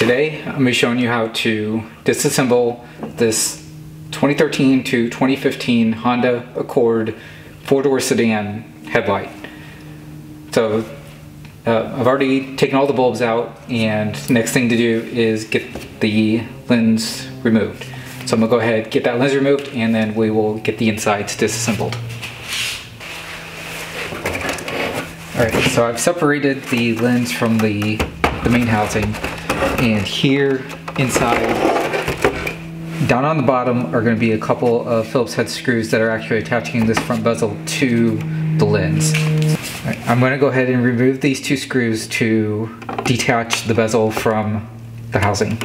Today I'm going to be showing you how to disassemble this 2013 to 2015 Honda Accord 4-door sedan headlight. So I've already taken all the bulbs out, and the next thing to do is get the lens removed. So I'm going to go ahead, get that lens removed, and then we will get the insides disassembled. Alright, so I've separated the lens from the main housing, and here inside, down on the bottom, are going to be a couple of Phillips head screws that are actually attaching this front bezel to the lens. Right, I'm going to go ahead and remove these two screws to detach the bezel from the housing.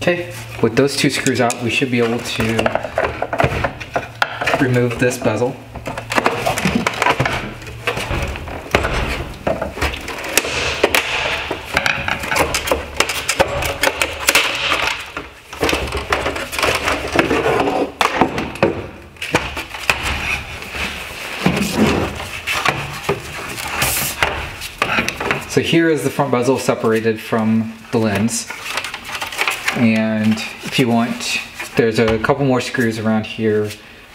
Okay, with those two screws out, we should be able to remove this bezel. So here is the front bezel separated from the lens. And if you want, there's a couple more screws around here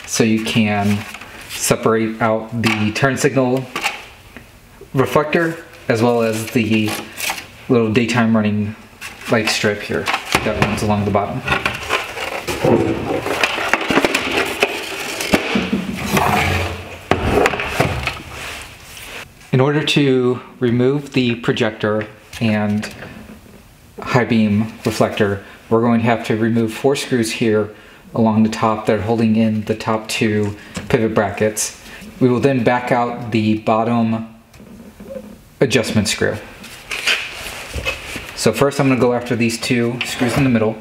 so you can separate out the turn signal reflector as well as the little daytime running light strip here that runs along the bottom. In order to remove the projector and high beam reflector, we're going to have to remove 4 screws here along the top that are holding in the top 2 pivot brackets. We will then back out the bottom adjustment screw. So first I'm going to go after these 2 screws in the middle.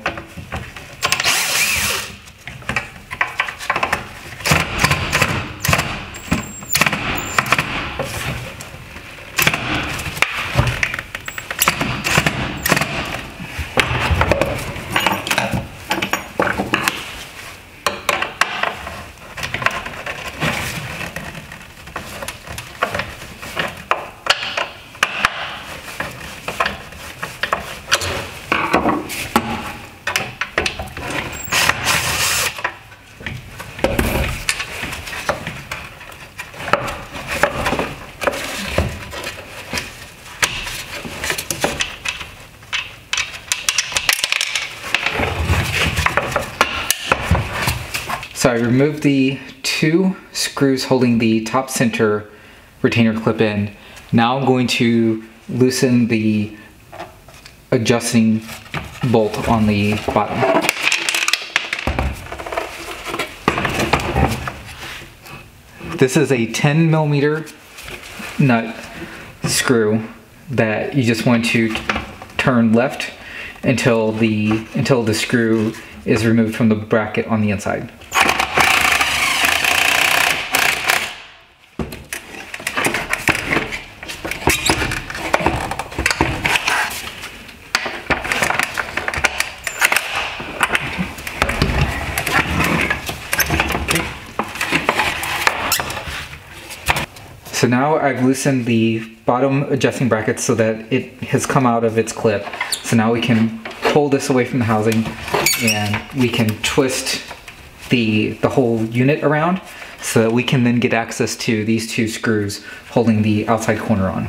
So I removed the 2 screws holding the top center retainer clip in. Now I'm going to loosen the adjusting bolt on the bottom. This is a 10mm nut screw that you just want to turn left until the screw is removed from the bracket on the inside. So now I've loosened the bottom adjusting bracket so that it has come out of its clip. So now we can pull this away from the housing and we can twist the whole unit around so that we can then get access to these 2 screws holding the outside corner on.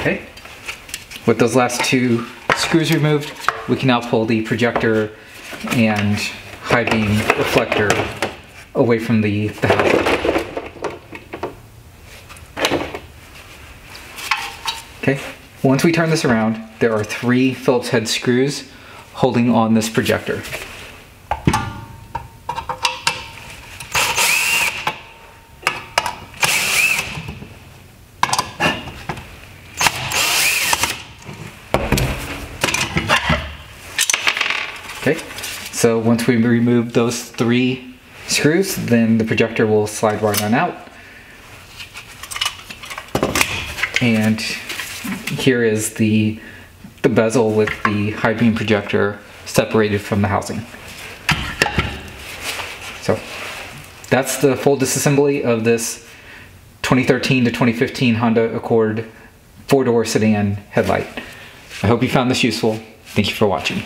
Okay, with those last 2 screws removed, we can now pull the projector and high beam reflector away from the housing. Okay, once we turn this around, there are 3 Phillips head screws holding on this projector. Okay, so once we remove those 3 screws, then the projector will slide right on out. And here is the bezel with the high beam projector separated from the housing. So that's the full disassembly of this 2013 to 2015 Honda Accord 4-door sedan headlight. I hope you found this useful. Thank you for watching.